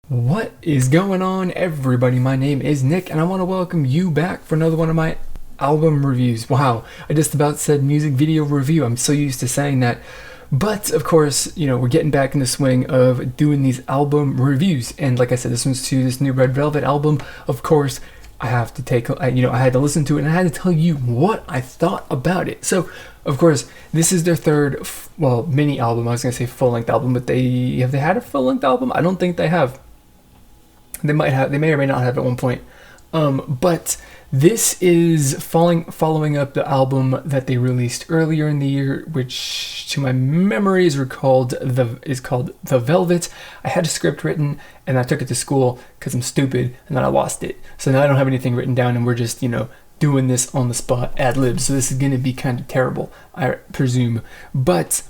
What is going on, everybody? My name is Nick, and I want to welcome you back for another one of my album reviews. Wow, I just about said music video review. I'm so used to saying that. But, of course, we're getting back in the swing of doing these album reviews. And like I said, this one's to this new Red Velvet album. Of course, I have to I had to listen to it, and I had to tell you what I thought about it. So, of course, this is their third, mini album. I was going to say full-length album, but have they had a full-length album? I don't think they have. They may or may not have at one point. But this is following up the album that they released earlier in the year, which to my memory is called The Velvet. I had a script written and I took it to school because I'm stupid, and then I lost it. So now I don't have anything written down, and we're just, doing this on the spot ad lib. So this is going to be kind of terrible, I presume. But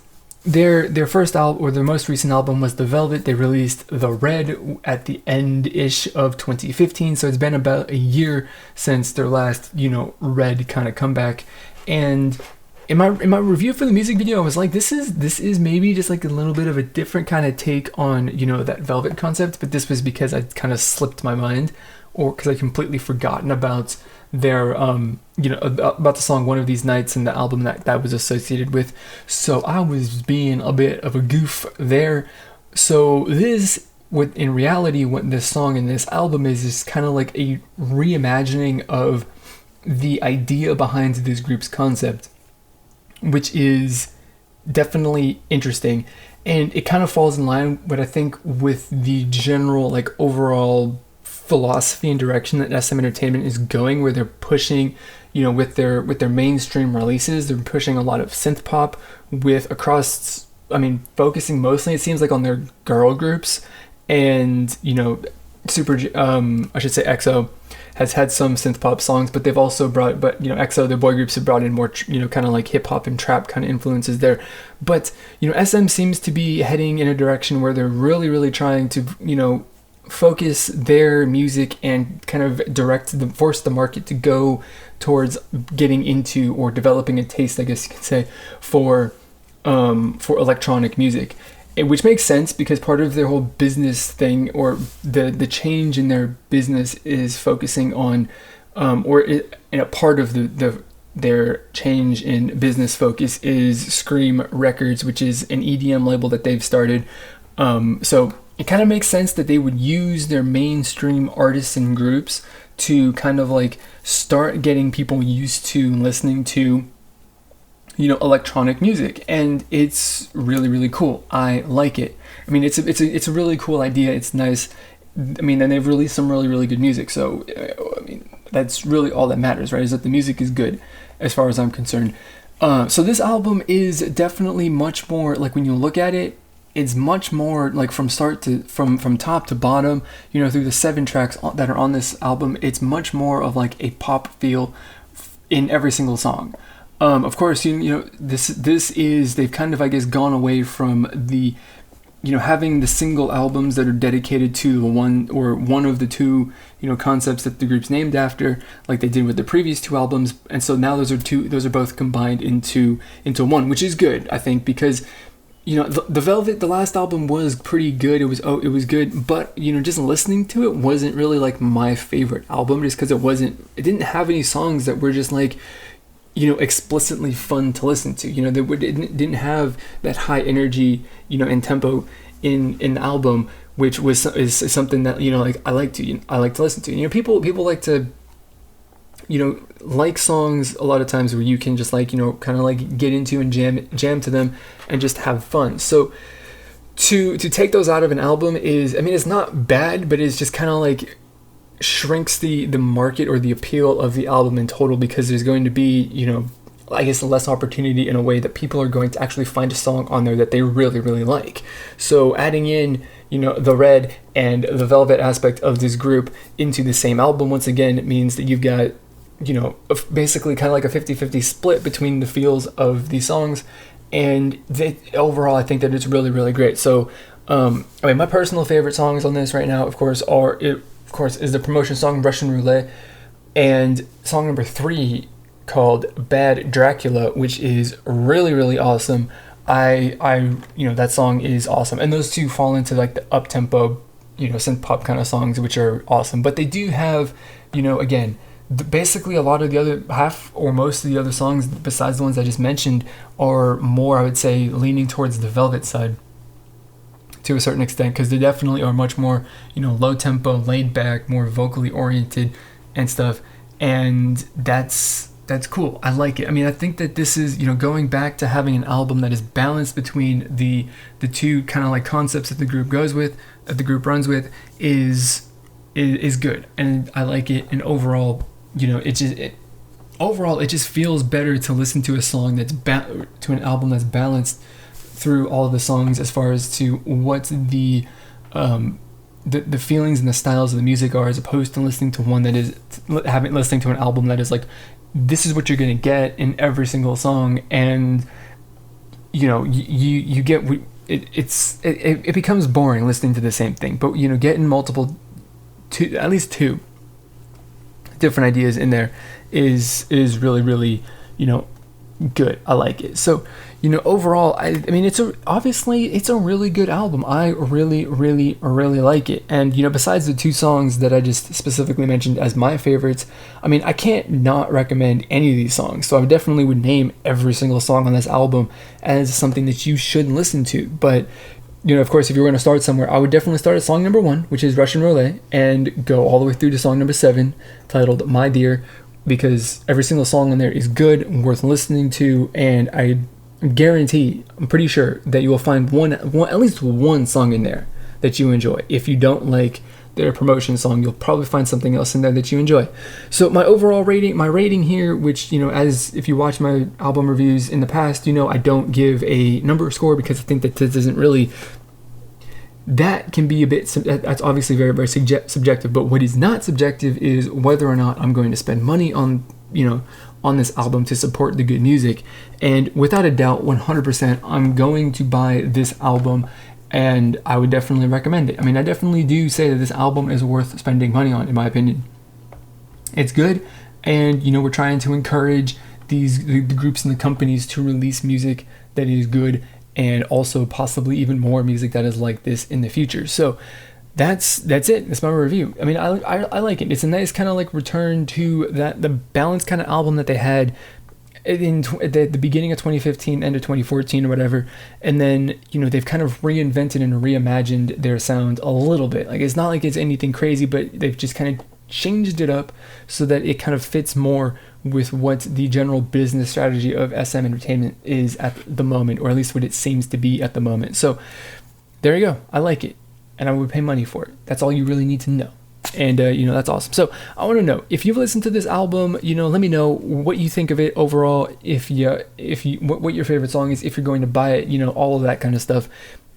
their first album, or their most recent album, was The Velvet. They released The Red at the end-ish of 2015, so it's been about a year since their last, Red kind of comeback. And in my review for the music video, I was like, this is maybe just like a little bit of a different kind of take on, that Velvet concept, but this was because I kind of slipped my mind, or because I completely forgotten about their about the song One of These Nights and the album that was associated with. So I was being a bit of a goof there. So in reality, what this song and this album is kind of like a reimagining of the idea behind this group's concept, which is definitely interesting, and it kind of falls in line with, I think, with the general overall philosophy and direction that SM Entertainment is going, where they're pushing, with their mainstream releases, they're pushing a lot of synth pop focusing mostly, it seems like, on their girl groups. And I should say EXO has had some synth pop songs, but they've also EXO, their boy groups, have brought in more kind of like hip hop and trap kind of influences there. But SM seems to be heading in a direction where they're really, really trying to focus their music and kind of force the market to go towards getting into, or developing a taste, I guess you could say, for electronic music, which makes sense because part of their whole business thing, or the change in their business, is focusing on, in a part of their change in business focus is Scream Records, which is an EDM label that they've started. So it kind of makes sense that they would use their mainstream artists and groups to kind of start getting people used to listening to, electronic music. And it's really, really cool. I like it. I mean, it's a really cool idea. It's nice. I mean, and they've released some really, really good music. So, that's really all that matters, right? Is that the music is good, as far as I'm concerned. So this album is definitely much more, when you look at it, it's much more from top to bottom, through the 7 tracks that are on this album. It's much more of a pop feel in every single song. Of course, this is, they've kind of, I guess, gone away from the, having the single albums that are dedicated to the one of the two, concepts that the group's named after, like they did with the previous 2 albums. And so now those are both combined into one, which is good, I think, because the Velvet, the last album, was pretty good. It was good, but just listening to it wasn't really my favorite album, just because it didn't have any songs that were just explicitly fun to listen to. It didn't have that high energy, and tempo in the album, which is something that I like to listen to. People like to like songs a lot of times where you can just kind of get into and jam to them and just have fun. So to take those out of an album is, it's not bad, but it's just kind of shrinks the market or the appeal of the album in total, because there's going to be, I guess, less opportunity in a way that people are going to actually find a song on there that they really, really like. So adding in, the Red and the Velvet aspect of this group into the same album, once again, it means that you've got, basically kind of a 50-50 split between the feels of these songs. And overall, I think that it's really, really great. So, my personal favorite songs on this right now, of course, is the promotion song Russian Roulette, and song number 3 called Bad Dracula, which is really, really awesome. That song is awesome, and those two fall into the up tempo synth pop kind of songs, which are awesome. But they do have, again, basically a lot of the other half or most of the other songs besides the ones I just mentioned are more, I would say, leaning towards the Velvet side to a certain extent, because they definitely are much more, low tempo, laid back, more vocally oriented and stuff. And that's cool. I like it. I mean, I think that this is, going back to having an album that is balanced between the two kind of like concepts that the group runs with is good. And I like it. And overall, it just feels better to listen to a song to an album that's balanced through all the songs, as far as to what the feelings and the styles of the music are, as opposed to listening to listening to an album that is like, this is what you're gonna get in every single song, and you get it becomes boring listening to the same thing. But getting at least two different ideas in there is really, really good. I like it. So overall, I mean, it's a really good album. I really, really, really like it. And besides the two songs that I just specifically mentioned as my favorites, I mean, I can't not recommend any of these songs. So I definitely would name every single song on this album as something that you should listen to. But of course, if you were going to start somewhere, I would definitely start at song number 1, which is Russian Roulette, and go all the way through to song number 7, titled My Dear, because every single song on there is good and worth listening to, and I guarantee, I'm pretty sure that you will find at least one song in there that you enjoy. If you don't like their promotion song, you'll probably find something else in there that you enjoy. So my rating here, which as if you watch my album reviews in the past, I don't give a number score, because I think that this isn't really, that can be a bit, that's obviously very, very subjective. But what is not subjective is whether or not I'm going to spend money on this album to support the good music. And without a doubt, 100%, I'm going to buy this album, and I would definitely recommend it. I mean, I definitely do say that this album is worth spending money on, in my opinion. It's good, and we're trying to encourage the groups and the companies to release music that is good, and also possibly even more music that is like this in the future. So that's it. That's my review. I mean, I like it. It's a nice kind of like return to the balanced kind of album that they had at the beginning of 2015, end of 2014 or whatever. And then, they've kind of reinvented and reimagined their sound a little bit. Like, it's not like it's anything crazy, but they've just kind of changed it up so that it kind of fits more with what the general business strategy of SM Entertainment is at the moment, or at least what it seems to be at the moment. So there you go. I like it, and I would pay money for it. That's all you really need to know. And that's awesome. So I want to know, if you've listened to this album, let me know what you think of it overall, what your favorite song is, if you're going to buy it, all of that kind of stuff.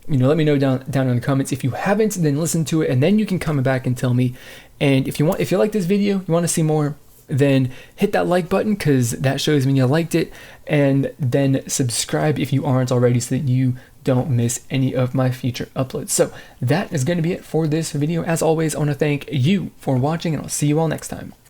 Let me know down in the comments. If you haven't, then listen to it, and then you can come back and tell me. And if you like this video, you want to see more, then hit that like button, because that shows me you liked it. And then subscribe if you aren't already, so that you don't miss any of my future uploads. So that is going to be it for this video. As always, I want to thank you for watching, and I'll see you all next time.